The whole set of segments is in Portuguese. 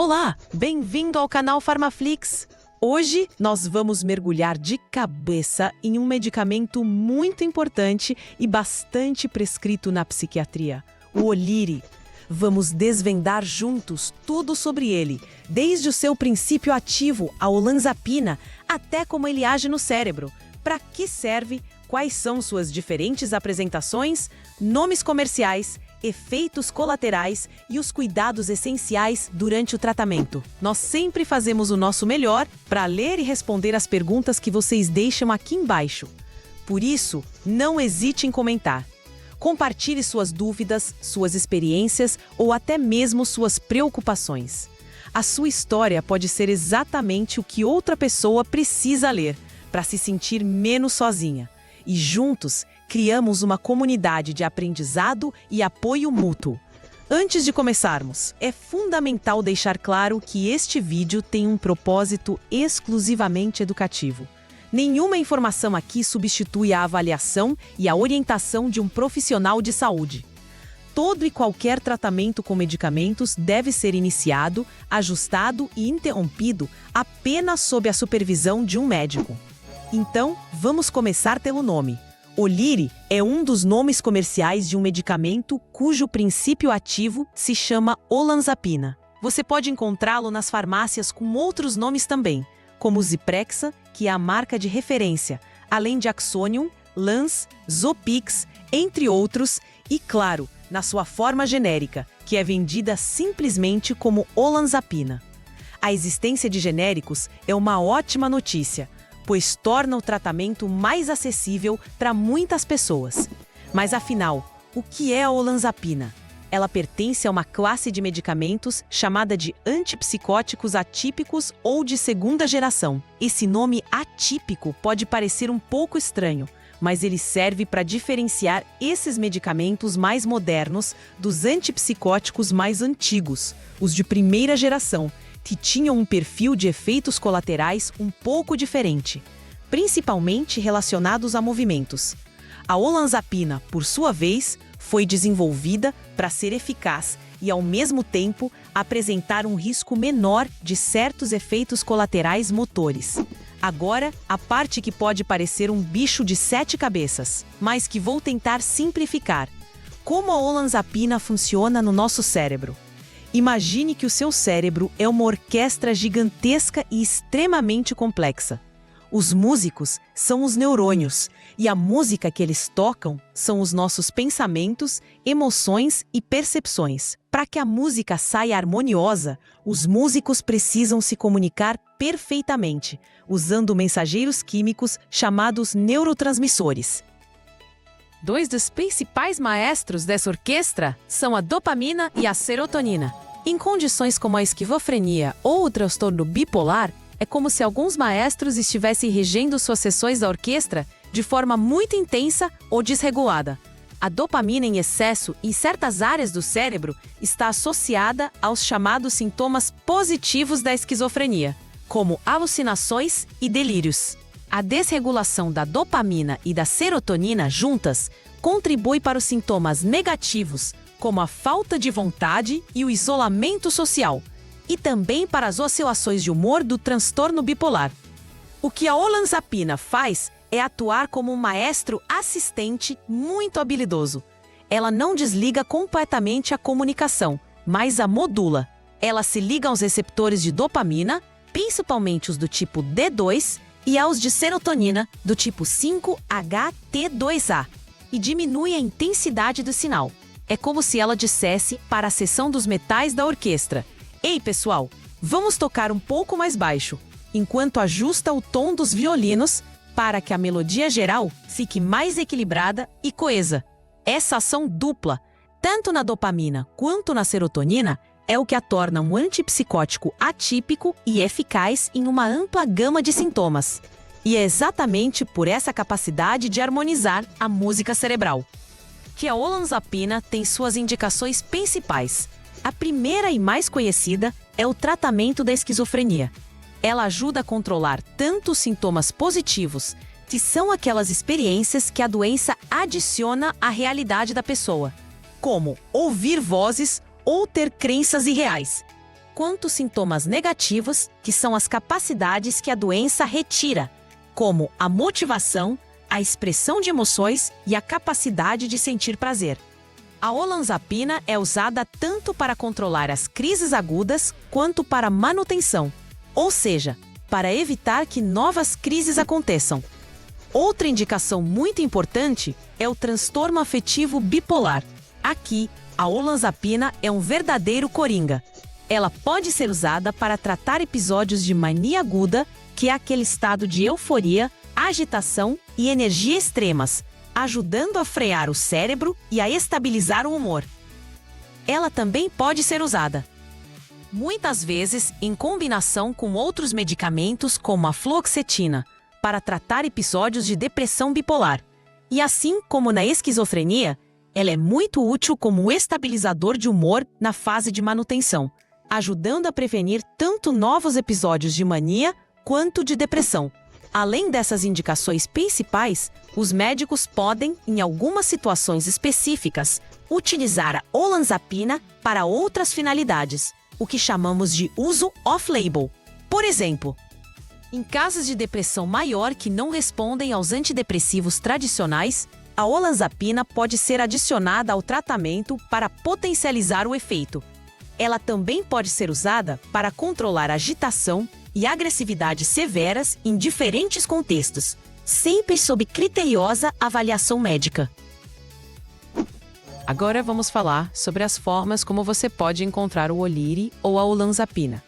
Olá, bem-vindo ao canal Pharmaflix. Hoje nós vamos mergulhar de cabeça em um medicamento muito importante e bastante prescrito na psiquiatria, o Oliri. Vamos desvendar juntos tudo sobre ele, desde o seu princípio ativo, a olanzapina, até como ele age no cérebro, para que serve, quais são suas diferentes apresentações, nomes comerciais, efeitos colaterais e os cuidados essenciais durante o tratamento. Nós sempre fazemos o nosso melhor para ler e responder as perguntas que vocês deixam aqui embaixo. Por isso, não hesite em comentar. Compartilhe suas dúvidas, suas experiências ou até mesmo suas preocupações. A sua história pode ser exatamente o que outra pessoa precisa ler para se sentir menos sozinha. E juntos, criamos uma comunidade de aprendizado e apoio mútuo. Antes de começarmos, é fundamental deixar claro que este vídeo tem um propósito exclusivamente educativo. Nenhuma informação aqui substitui a avaliação e a orientação de um profissional de saúde. Todo e qualquer tratamento com medicamentos deve ser iniciado, ajustado e interrompido apenas sob a supervisão de um médico. Então, vamos começar pelo nome. Oliri é um dos nomes comerciais de um medicamento cujo princípio ativo se chama olanzapina. Você pode encontrá-lo nas farmácias com outros nomes também, como Zyprexa, que é a marca de referência, além de Axonium, Lans, Zopix, entre outros, e claro, na sua forma genérica, que é vendida simplesmente como olanzapina. A existência de genéricos é uma ótima notícia, pois torna o tratamento mais acessível para muitas pessoas. Mas afinal, o que é a olanzapina? Ela pertence a uma classe de medicamentos chamada de antipsicóticos atípicos ou de segunda geração. Esse nome atípico pode parecer um pouco estranho, mas ele serve para diferenciar esses medicamentos mais modernos dos antipsicóticos mais antigos, os de primeira geração, que tinham um perfil de efeitos colaterais um pouco diferente, principalmente relacionados a movimentos. A olanzapina, por sua vez, foi desenvolvida para ser eficaz e, ao mesmo tempo, apresentar um risco menor de certos efeitos colaterais motores. Agora, a parte que pode parecer um bicho de 7 cabeças, mas que vou tentar simplificar. Como a olanzapina funciona no nosso cérebro? Imagine que o seu cérebro é uma orquestra gigantesca e extremamente complexa. Os músicos são os neurônios, e a música que eles tocam são os nossos pensamentos, emoções e percepções. Para que a música saia harmoniosa, os músicos precisam se comunicar perfeitamente, usando mensageiros químicos chamados neurotransmissores. Dois dos principais maestros dessa orquestra são a dopamina e a serotonina. Em condições como a esquizofrenia ou o transtorno bipolar, é como se alguns maestros estivessem regendo suas sessões da orquestra de forma muito intensa ou desregulada. A dopamina em excesso em certas áreas do cérebro está associada aos chamados sintomas positivos da esquizofrenia, como alucinações e delírios. A desregulação da dopamina e da serotonina juntas contribui para os sintomas negativos, como a falta de vontade e o isolamento social, e também para as oscilações de humor do transtorno bipolar. O que a olanzapina faz é atuar como um maestro assistente muito habilidoso. Ela não desliga completamente a comunicação, mas a modula. Ela se liga aos receptores de dopamina, principalmente os do tipo D2, e aos de serotonina, do tipo 5-HT2A, e diminui a intensidade do sinal. É como se ela dissesse para a seção dos metais da orquestra: "Ei, pessoal, vamos tocar um pouco mais baixo", enquanto ajusta o tom dos violinos para que a melodia geral fique mais equilibrada e coesa. Essa ação dupla, tanto na dopamina quanto na serotonina, é o que a torna um antipsicótico atípico e eficaz em uma ampla gama de sintomas. E é exatamente por essa capacidade de harmonizar a música cerebral que a olanzapina tem suas indicações principais. A primeira e mais conhecida é o tratamento da esquizofrenia. Ela ajuda a controlar tanto os sintomas positivos, que são aquelas experiências que a doença adiciona à realidade da pessoa, como ouvir vozes ou ter crenças irreais, quanto sintomas negativos, que são as capacidades que a doença retira, como a motivação, a expressão de emoções e a capacidade de sentir prazer. A olanzapina é usada tanto para controlar as crises agudas quanto para manutenção, ou seja, para evitar que novas crises aconteçam. Outra indicação muito importante é o transtorno afetivo bipolar. Aqui, a olanzapina é um verdadeiro coringa. Ela pode ser usada para tratar episódios de mania aguda, que é aquele estado de euforia, agitação e energia extremas, ajudando a frear o cérebro e a estabilizar o humor. Ela também pode ser usada, muitas vezes, em combinação com outros medicamentos como a fluoxetina, para tratar episódios de depressão bipolar. E assim como na esquizofrenia, ela é muito útil como estabilizador de humor na fase de manutenção, ajudando a prevenir tanto novos episódios de mania quanto de depressão. Além dessas indicações principais, os médicos podem, em algumas situações específicas, utilizar a olanzapina para outras finalidades, o que chamamos de uso off-label. Por exemplo, em casos de depressão maior que não respondem aos antidepressivos tradicionais, a olanzapina pode ser adicionada ao tratamento para potencializar o efeito. Ela também pode ser usada para controlar agitação e agressividade severas em diferentes contextos, sempre sob criteriosa avaliação médica. Agora vamos falar sobre as formas como você pode encontrar o Oliri ou a olanzapina.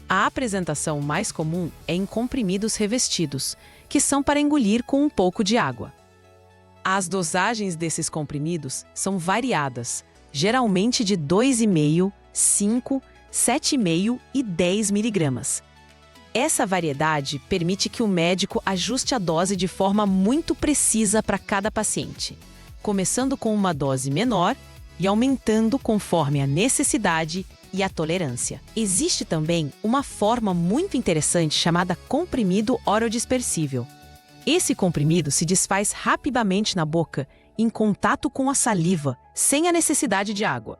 A apresentação mais comum é em comprimidos revestidos, que são para engolir com um pouco de água. As dosagens desses comprimidos são variadas, geralmente de 2,5, 5, 7,5 e 10 miligramas. Essa variedade permite que o médico ajuste a dose de forma muito precisa para cada paciente, começando com uma dose menor e aumentando conforme a necessidade e a tolerância. Existe também uma forma muito interessante chamada comprimido orodispersível. Esse comprimido se desfaz rapidamente na boca, em contato com a saliva, sem a necessidade de água.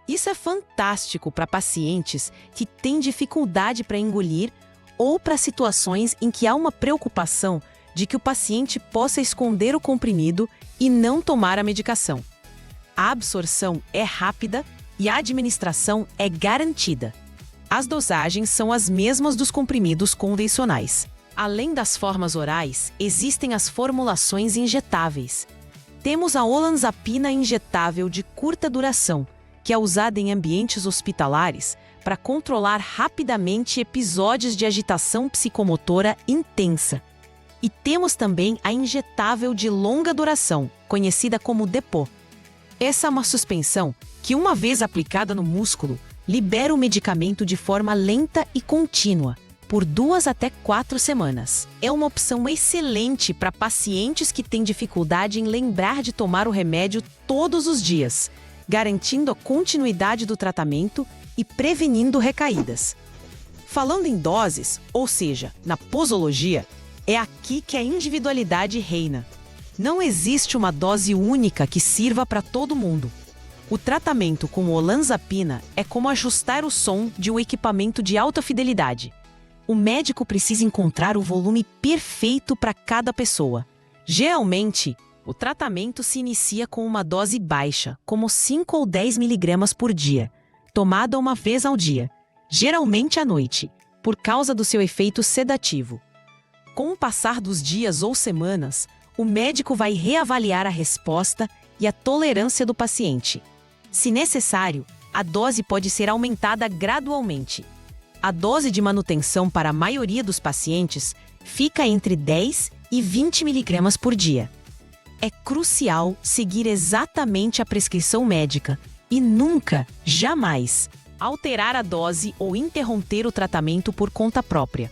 Isso é fantástico para pacientes que têm dificuldade para engolir ou para situações em que há uma preocupação de que o paciente possa esconder o comprimido e não tomar a medicação. A absorção é rápida e a administração é garantida. As dosagens são as mesmas dos comprimidos convencionais. Além das formas orais, existem as formulações injetáveis. Temos a olanzapina injetável de curta duração, que é usada em ambientes hospitalares para controlar rapidamente episódios de agitação psicomotora intensa. E temos também a injetável de longa duração, conhecida como depot. Essa é uma suspensão que, uma vez aplicada no músculo, libera o medicamento de forma lenta e contínua, por 2 até 4 semanas. É uma opção excelente para pacientes que têm dificuldade em lembrar de tomar o remédio todos os dias, garantindo a continuidade do tratamento e prevenindo recaídas. Falando em doses, ou seja, na posologia, é aqui que a individualidade reina. Não existe uma dose única que sirva para todo mundo. O tratamento com olanzapina é como ajustar o som de um equipamento de alta fidelidade. O médico precisa encontrar o volume perfeito para cada pessoa. Geralmente, o tratamento se inicia com uma dose baixa, como 5 ou 10 miligramas por dia, tomada uma vez ao dia, geralmente à noite, por causa do seu efeito sedativo. Com o passar dos dias ou semanas, o médico vai reavaliar a resposta e a tolerância do paciente. Se necessário, a dose pode ser aumentada gradualmente. A dose de manutenção para a maioria dos pacientes fica entre 10 e 20 miligramas por dia. É crucial seguir exatamente a prescrição médica e nunca, jamais, alterar a dose ou interromper o tratamento por conta própria.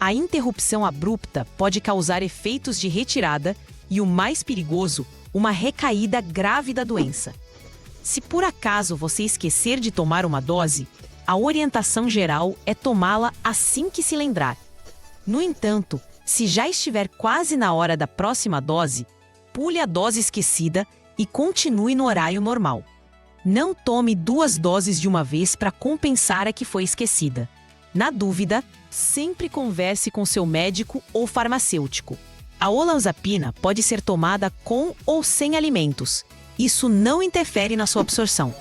A interrupção abrupta pode causar efeitos de retirada e, o mais perigoso, uma recaída grave da doença. Se por acaso você esquecer de tomar uma dose, a orientação geral é tomá-la assim que se lembrar. No entanto, se já estiver quase na hora da próxima dose, pule a dose esquecida e continue no horário normal. Não tome 2 doses de uma vez para compensar a que foi esquecida. Na dúvida, sempre converse com seu médico ou farmacêutico. A olanzapina pode ser tomada com ou sem alimentos. Isso não interfere na sua absorção.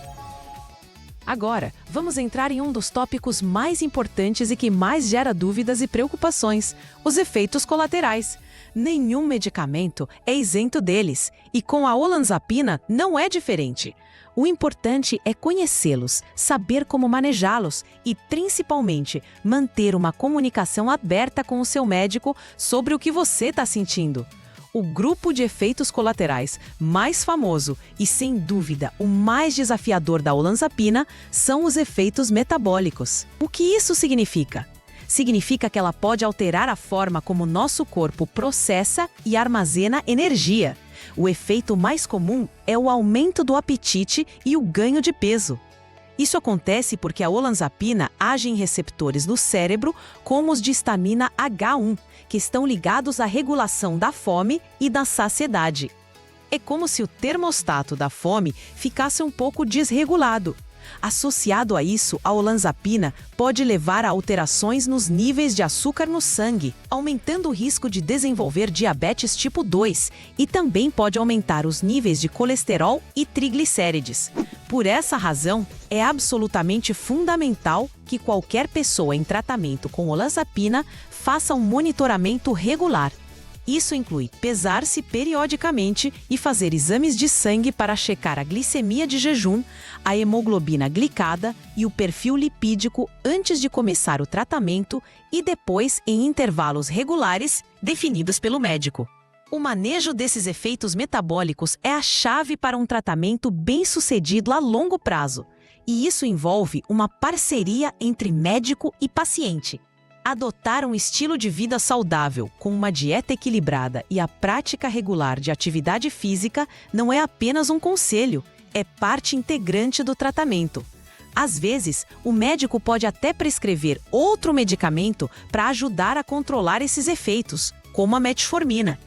Agora, vamos entrar em um dos tópicos mais importantes e que mais gera dúvidas e preocupações: os efeitos colaterais. Nenhum medicamento é isento deles, e com a olanzapina não é diferente. O importante é conhecê-los, saber como manejá-los e, principalmente, manter uma comunicação aberta com o seu médico sobre o que você está sentindo. O grupo de efeitos colaterais mais famoso e, sem dúvida, o mais desafiador da olanzapina são os efeitos metabólicos. O que isso significa? Significa que ela pode alterar a forma como nosso corpo processa e armazena energia. O efeito mais comum é o aumento do apetite e o ganho de peso. Isso acontece porque a olanzapina age em receptores no cérebro como os de histamina H1, que estão ligados à regulação da fome e da saciedade. É como se o termostato da fome ficasse um pouco desregulado. Associado a isso, a olanzapina pode levar a alterações nos níveis de açúcar no sangue, aumentando o risco de desenvolver diabetes tipo 2, e também pode aumentar os níveis de colesterol e triglicérides. Por essa razão, é absolutamente fundamental que qualquer pessoa em tratamento com olanzapina faça um monitoramento regular. Isso inclui pesar-se periodicamente e fazer exames de sangue para checar a glicemia de jejum, a hemoglobina glicada e o perfil lipídico antes de começar o tratamento e depois em intervalos regulares definidos pelo médico. O manejo desses efeitos metabólicos é a chave para um tratamento bem-sucedido a longo prazo, e isso envolve uma parceria entre médico e paciente. Adotar um estilo de vida saudável, com uma dieta equilibrada e a prática regular de atividade física não é apenas um conselho, é parte integrante do tratamento. Às vezes, o médico pode até prescrever outro medicamento para ajudar a controlar esses efeitos, como a metformina.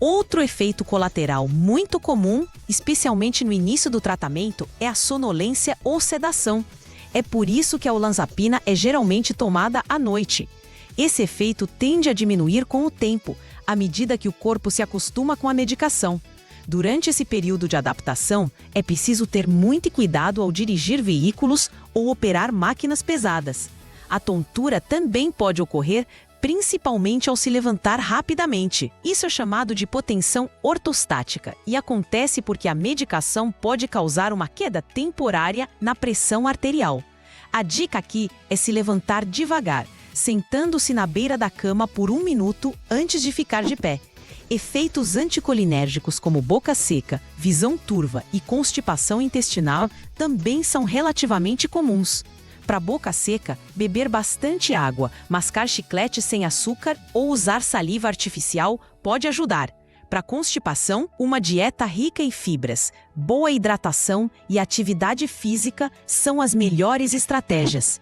Outro efeito colateral muito comum, especialmente no início do tratamento, é a sonolência ou sedação. É por isso que a olanzapina é geralmente tomada à noite. Esse efeito tende a diminuir com o tempo, à medida que o corpo se acostuma com a medicação. Durante esse período de adaptação, é preciso ter muito cuidado ao dirigir veículos ou operar máquinas pesadas. A tontura também pode ocorrer, principalmente ao se levantar rapidamente. Isso é chamado de hipotensão ortostática e acontece porque a medicação pode causar uma queda temporária na pressão arterial. A dica aqui é se levantar devagar, sentando-se na beira da cama por 1 minuto antes de ficar de pé. Efeitos anticolinérgicos como boca seca, visão turva e constipação intestinal também são relativamente comuns. Para boca seca, beber bastante água, mascar chiclete sem açúcar ou usar saliva artificial pode ajudar. Para constipação, uma dieta rica em fibras, boa hidratação e atividade física são as melhores estratégias.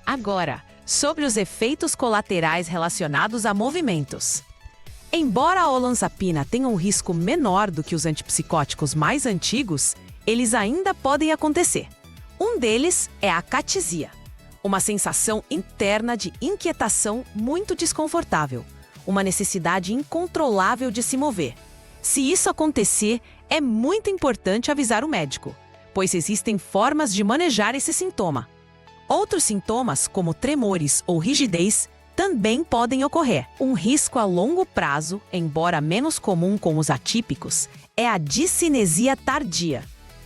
Agora, sobre os efeitos colaterais relacionados a movimentos. Embora a olanzapina tenha um risco menor do que os antipsicóticos mais antigos, eles ainda podem acontecer. Um deles é a acatisia, uma sensação interna de inquietação muito desconfortável, uma necessidade incontrolável de se mover. Se isso acontecer, é muito importante avisar o médico, pois existem formas de manejar esse sintoma. Outros sintomas, como tremores ou rigidez, também podem ocorrer. Um risco a longo prazo, embora menos comum com os atípicos, é a discinesia tardia.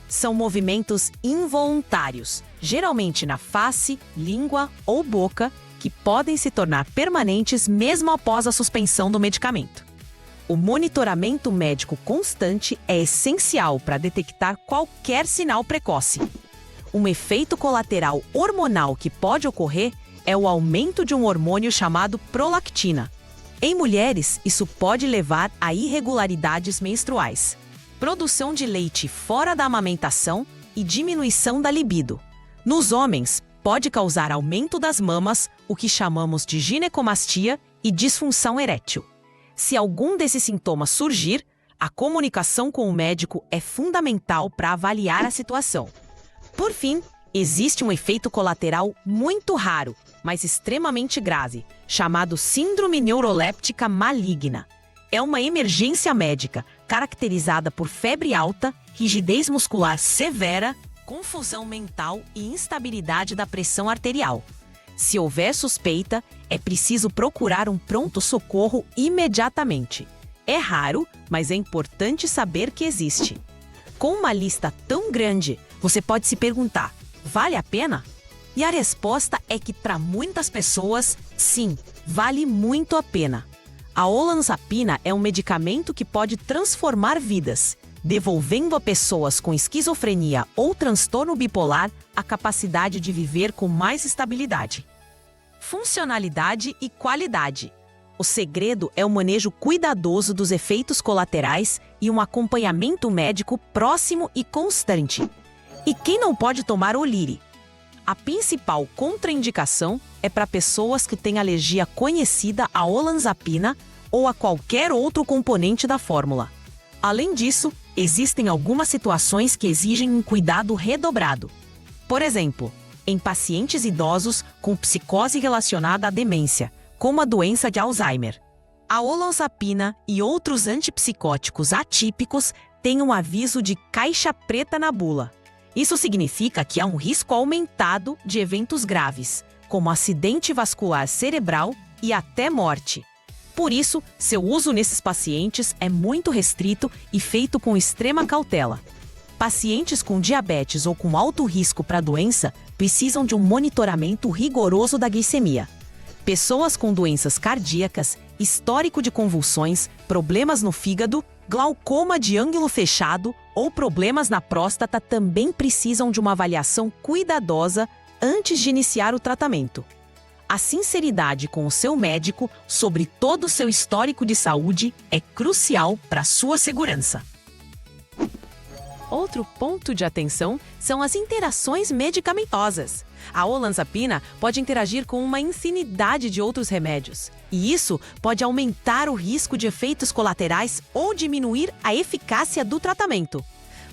São movimentos involuntários, geralmente na face, língua ou boca, que podem se tornar permanentes mesmo após a suspensão do medicamento. O monitoramento médico constante é essencial para detectar qualquer sinal precoce. Um efeito colateral hormonal que pode ocorrer é o aumento de um hormônio chamado prolactina. Em mulheres, isso pode levar a irregularidades menstruais, produção de leite fora da amamentação e diminuição da libido. Nos homens, pode causar aumento das mamas, o que chamamos de ginecomastia e disfunção erétil. Se algum desses sintomas surgir, A comunicação com o médico é fundamental para avaliar a situação. Por fim, existe um efeito colateral muito raro, mas extremamente grave, chamado síndrome neuroléptica maligna. É uma emergência médica caracterizada por febre alta, rigidez muscular severa, confusão mental e instabilidade da pressão arterial. Se houver suspeita, é preciso procurar um pronto-socorro imediatamente. É raro, mas é importante saber que existe. Com uma lista tão grande, você pode se perguntar: vale a pena? E a resposta é que para muitas pessoas, sim, vale muito a pena. A olanzapina é um medicamento que pode transformar vidas, devolvendo a pessoas com esquizofrenia ou transtorno bipolar a capacidade de viver com mais estabilidade. Funcionalidade e qualidade. O segredo é o manejo cuidadoso dos efeitos colaterais e um acompanhamento médico próximo e constante. E quem não pode tomar Oliri? A principal contraindicação é para pessoas que têm alergia conhecida à olanzapina ou a qualquer outro componente da fórmula. Além disso, existem algumas situações que exigem um cuidado redobrado. Por exemplo, em pacientes idosos com psicose relacionada à demência, como a doença de Alzheimer. A olanzapina e outros antipsicóticos atípicos têm um aviso de caixa preta na bula. Isso significa que há um risco aumentado de eventos graves, como acidente vascular cerebral e até morte. Por isso, seu uso nesses pacientes é muito restrito e feito com extrema cautela. Pacientes com diabetes ou com alto risco para a doença precisam de um monitoramento rigoroso da glicemia. Pessoas com doenças cardíacas, histórico de convulsões, problemas no fígado, glaucoma de ângulo fechado ou problemas na próstata também precisam de uma avaliação cuidadosa antes de iniciar o tratamento. A sinceridade com o seu médico sobre todo o seu histórico de saúde é crucial para a sua segurança. Outro ponto de atenção são as interações medicamentosas. A olanzapina pode interagir com uma infinidade de outros remédios, e isso pode aumentar o risco de efeitos colaterais ou diminuir a eficácia do tratamento.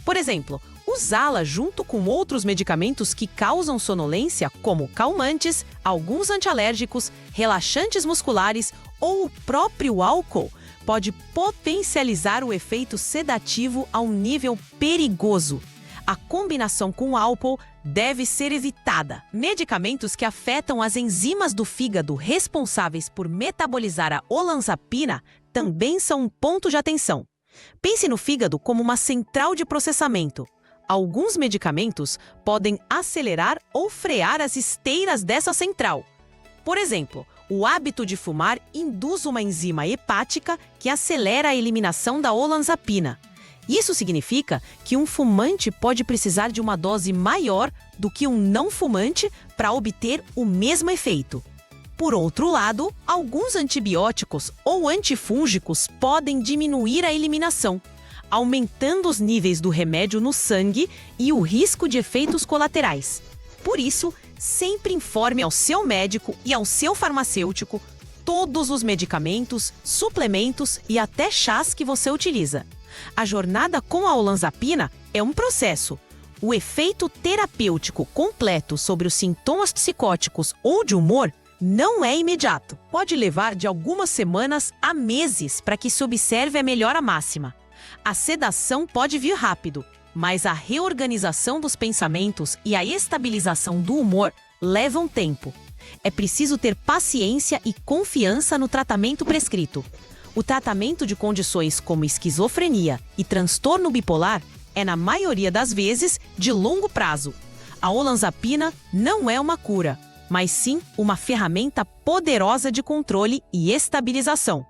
Por exemplo, usá-la junto com outros medicamentos que causam sonolência, como calmantes, alguns antialérgicos, relaxantes musculares ou o próprio álcool, pode potencializar o efeito sedativo a um nível perigoso. A combinação com álcool deve ser evitada. Medicamentos que afetam as enzimas do fígado responsáveis por metabolizar a olanzapina também são um ponto de atenção. Pense no fígado como uma central de processamento. Alguns medicamentos podem acelerar ou frear as esteiras dessa central. Por exemplo, o hábito de fumar induz uma enzima hepática que acelera a eliminação da olanzapina. Isso significa que um fumante pode precisar de uma dose maior do que um não fumante para obter o mesmo efeito. Por outro lado, alguns antibióticos ou antifúngicos podem diminuir a eliminação, aumentando os níveis do remédio no sangue e o risco de efeitos colaterais. Por isso, sempre informe ao seu médico e ao seu farmacêutico todos os medicamentos, suplementos e até chás que você utiliza. A jornada com a olanzapina é um processo. O efeito terapêutico completo sobre os sintomas psicóticos ou de humor não é imediato. Pode levar de algumas semanas a meses para que se observe a melhora máxima. A sedação pode vir rápido, mas a reorganização dos pensamentos e a estabilização do humor levam tempo. É preciso ter paciência e confiança no tratamento prescrito. O tratamento de condições como esquizofrenia e transtorno bipolar é, na maioria das vezes, de longo prazo. A olanzapina não é uma cura, mas sim uma ferramenta poderosa de controle e estabilização.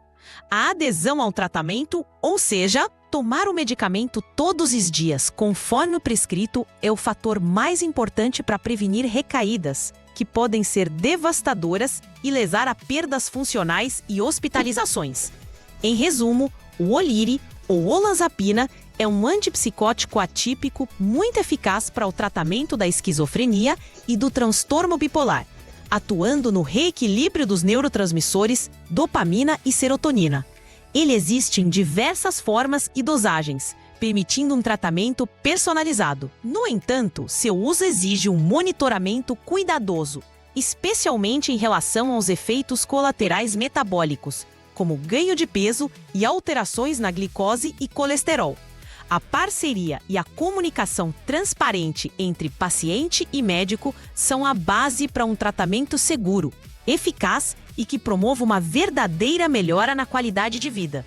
A adesão ao tratamento, ou seja, tomar o medicamento todos os dias, conforme o prescrito, é o fator mais importante para prevenir recaídas, que podem ser devastadoras e levar a perdas funcionais e hospitalizações. Em resumo, o Oliri, ou olanzapina, é um antipsicótico atípico muito eficaz para o tratamento da esquizofrenia e do transtorno bipolar, atuando no reequilíbrio dos neurotransmissores dopamina e serotonina. Ele existe em diversas formas e dosagens, permitindo um tratamento personalizado. No entanto, seu uso exige um monitoramento cuidadoso, especialmente em relação aos efeitos colaterais metabólicos, como ganho de peso e alterações na glicose e colesterol. A parceria e a comunicação transparente entre paciente e médico são a base para um tratamento seguro, eficaz e que promova uma verdadeira melhora na qualidade de vida.